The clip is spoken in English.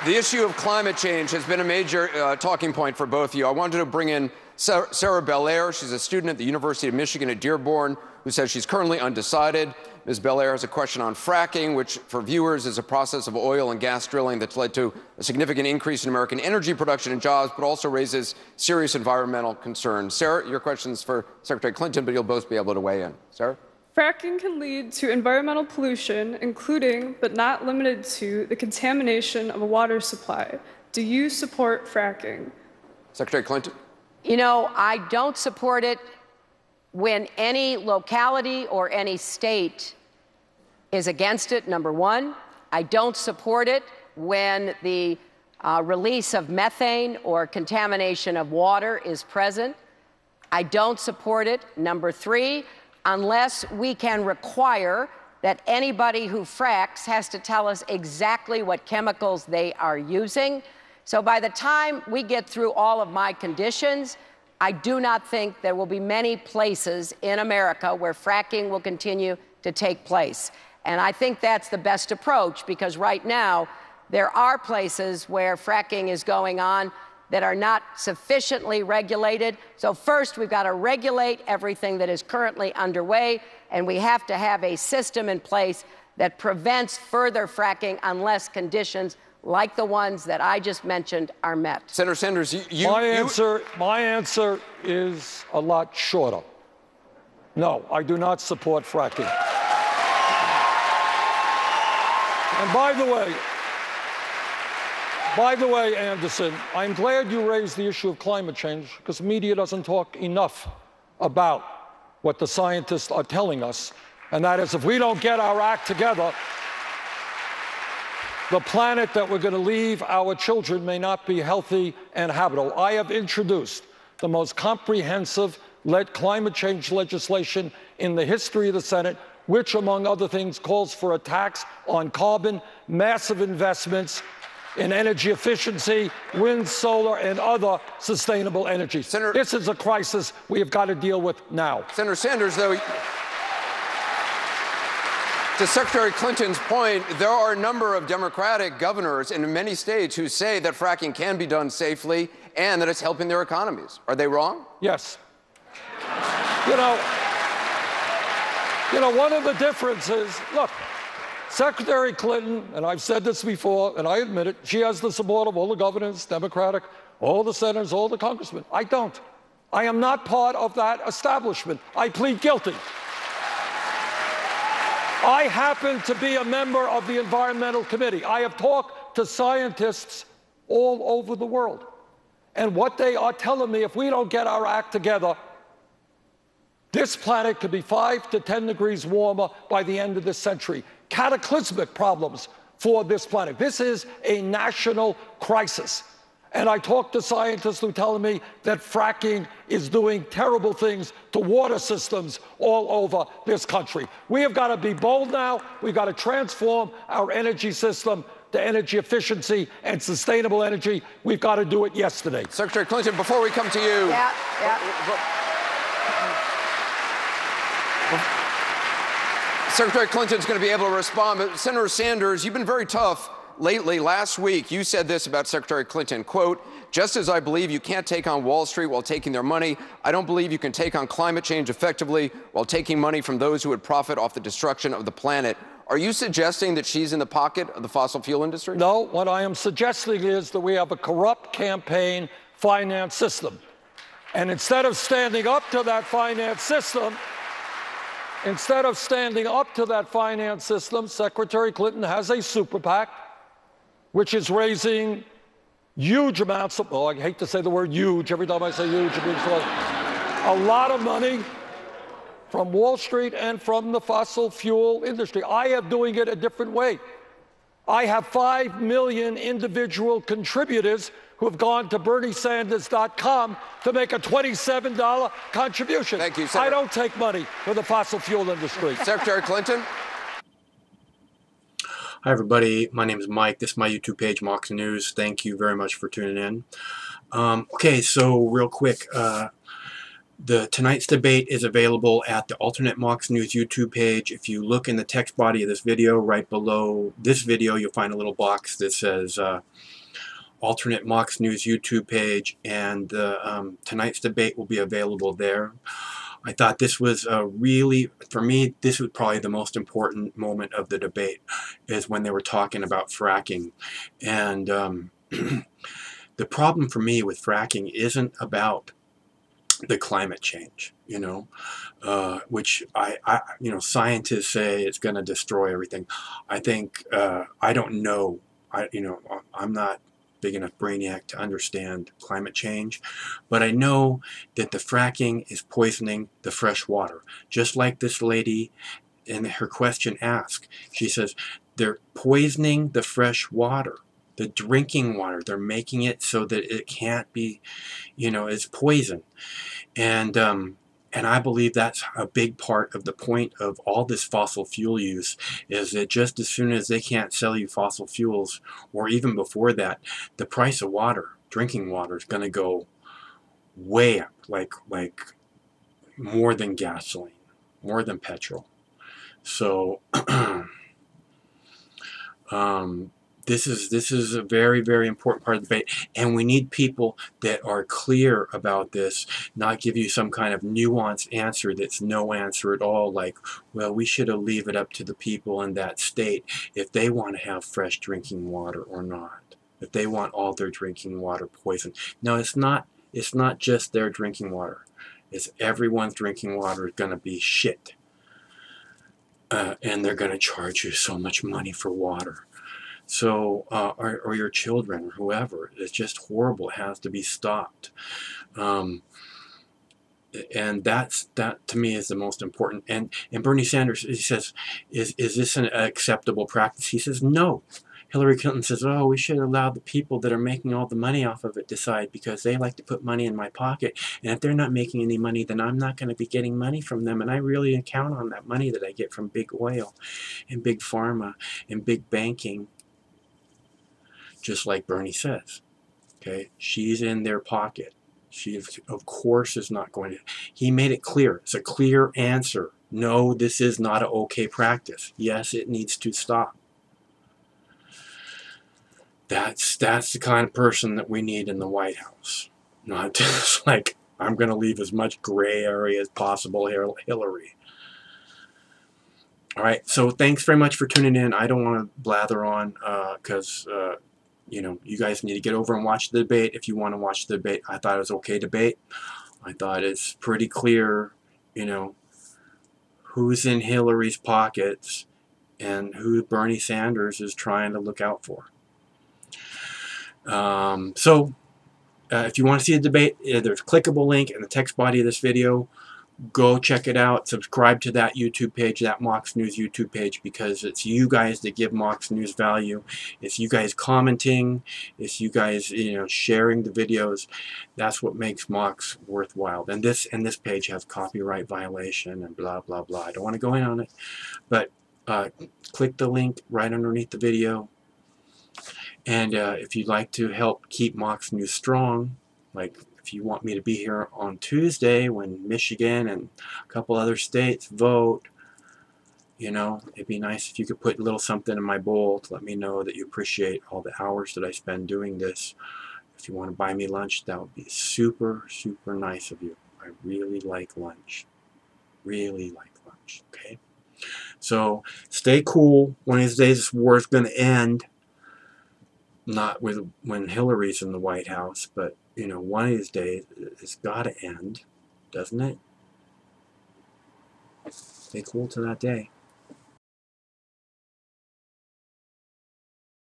The issue of climate change has been a major talking point for both of you. I wanted to bring in Sarah Belair. She's a student at the University of Michigan at Dearborn who says she's currently undecided. Ms. Belair has a question on fracking, which for viewers is a process of oil and gas drilling that's led to a significant increase in American energy production and jobs, but also raises serious environmental concerns. Sarah, your question's for Secretary Clinton, but you'll both be able to weigh in. Sarah? Fracking can lead to environmental pollution, including, but not limited to, the contamination of a water supply. Do you support fracking? Secretary Clinton? You know, I don't support it when any locality or any state is against it, number one. I don't support it when the release of methane or contamination of water is present. I don't support it, number three, unless we can require that anybody who fracks has to tell us exactly what chemicals they are using. So by the time we get through all of my conditions, I do not think there will be many places in America where fracking will continue to take place. And I think that's the best approach, because right now there are places where fracking is going on that are not sufficiently regulated. So first, we've got to regulate everything that is currently underway, and we have to have a system in place that prevents further fracking unless conditions like the ones that I just mentioned are met. Senator Sanders, My answer is a lot shorter. No, I do not support fracking. And by the way, Anderson, I'm glad you raised the issue of climate change, because media doesn't talk enough about what the scientists are telling us, and that is if we don't get our act together, the planet that we're going to leave our children may not be healthy and habitable. I have introduced the most comprehensive climate change legislation in the history of the Senate, which, among other things, calls for a tax on carbon, massive investments in energy efficiency, wind, solar, and other sustainable energy. This is a crisis we have got to deal with now. Senator Sanders, though, to Secretary Clinton's point, there are a number of Democratic governors in many states who say that fracking can be done safely and that it's helping their economies. Are they wrong? Yes. You know, one of the differences, look, Secretary Clinton, and I've said this before, and I admit it, she has the support of all the governors, Democratic, all the senators, all the congressmen. I don't. I am not part of that establishment. I plead guilty. I happen to be a member of the Environmental Committee. I have talked to scientists all over the world. And what they are telling me, if we don't get our act together, this planet could be 5 to 10 degrees warmer by the end of this century. Cataclysmic problems for this planet. This is a national crisis. And I talk to scientists who tell me that fracking is doing terrible things to water systems all over this country. We have got to be bold now. We've got to transform our energy system to energy efficiency and sustainable energy. We've got to do it yesterday. Secretary Clinton, before we come to you. Secretary Clinton's going to be able to respond, but Senator Sanders, you've been very tough lately. Last week, you said this about Secretary Clinton, quote, "Just as I believe you can't take on Wall Street while taking their money, I don't believe you can take on climate change effectively while taking money from those who would profit off the destruction of the planet." Are you suggesting that she's in the pocket of the fossil fuel industry? No, what I am suggesting is that we have a corrupt campaign finance system. And instead of standing up to that finance system, Secretary Clinton has a super PAC, which is raising huge amounts of, I hate to say the word huge. Every time I say huge, it means a lot of money from Wall Street and from the fossil fuel industry. I am doing it a different way. I have 5 million individual contributors who have gone to BernieSanders.com to make a $27 contribution. Thank you, Senator. I don't take money from the fossil fuel industry. Secretary Clinton? Hi, everybody. My name is Mike. This is my YouTube page, Mox News. Thank you very much for tuning in. Okay, so real quick, Tonight's debate is available at the Alternate Mox News YouTube page. If you look in the text body of this video, right below this video, you'll find a little box that says Alternate Mox News YouTube page, and tonight's debate will be available there. I thought this was really, for me, this was probably the most important moment of the debate, is when they were talking about fracking. And the problem for me with fracking isn't about the climate change, which scientists say it's going to destroy everything. I think, I don't know, I'm not big enough brainiac to understand climate change, but I know that the fracking is poisoning the fresh water. Just like this lady in her question asked, she says, they're poisoning the fresh water, the drinking water. They're making it so that it can't be, it's poison. And I believe that's a big part of the point of all this fossil fuel use, is that just as soon as they can't sell you fossil fuels, or even before that, the price of water, drinking water, is going to go way up, like more than gasoline, more than petrol. So this is a very, very important part of the debate, and we need people that are clear about this, not give you some kind of nuanced answer that's no answer at all, like, well, we should have leave it up to the people in that state if they want to have fresh drinking water or not, if they want all their drinking water poisoned. No, it's not just their drinking water. It's everyone's drinking water is going to be shit, and they're going to charge you so much money for water. So, or your children, or whoever. It's just horrible. It has to be stopped. And that to me is the most important. And Bernie Sanders, he says, is this an acceptable practice? He says, no. Hillary Clinton says, oh, we should allow the people that are making all the money off of it decide, because they like to put money in my pocket. And if they're not making any money, then I'm not going to be getting money from them. And I really count on that money that I get from big oil and big pharma and big banking. Just like Bernie says, okay, she's in their pocket. She, of course, is not going to. He made it clear. It's a clear answer. No, this is not an okay practice. Yes, it needs to stop. That's the kind of person that we need in the White House. Not just like, I'm going to leave as much gray area as possible here, Hillary. All right, so thanks very much for tuning in. I don't want to blather on because you guys need to get over and watch the debate if you want to watch the debate. I thought it was okay debate. I thought it's pretty clear, who's in Hillary's pockets and who Bernie Sanders is trying to look out for. If you want to see the debate, there's a clickable link in the text body of this video. Go check it out. Subscribe to that YouTube page, that Mox News YouTube page, because it's you guys that give Mox News value. It's you guys commenting. It's you guys, sharing the videos. That's what makes Mox worthwhile. And this page has copyright violation and blah blah blah. I don't want to go in on it, but click the link right underneath the video. And if you'd like to help keep Mox News strong, like if you want me to be here on Tuesday when Michigan and a couple other states vote, it'd be nice if you could put a little something in my bowl to let me know that you appreciate all the hours that I spend doing this. If you want to buy me lunch, that would be super, super nice of you. I really like lunch. Really like lunch, okay? So stay cool. One of these days this war is going to end. Not when Hillary's in the White House, but one of these days it's got to end, doesn't it? Stay cool to that day.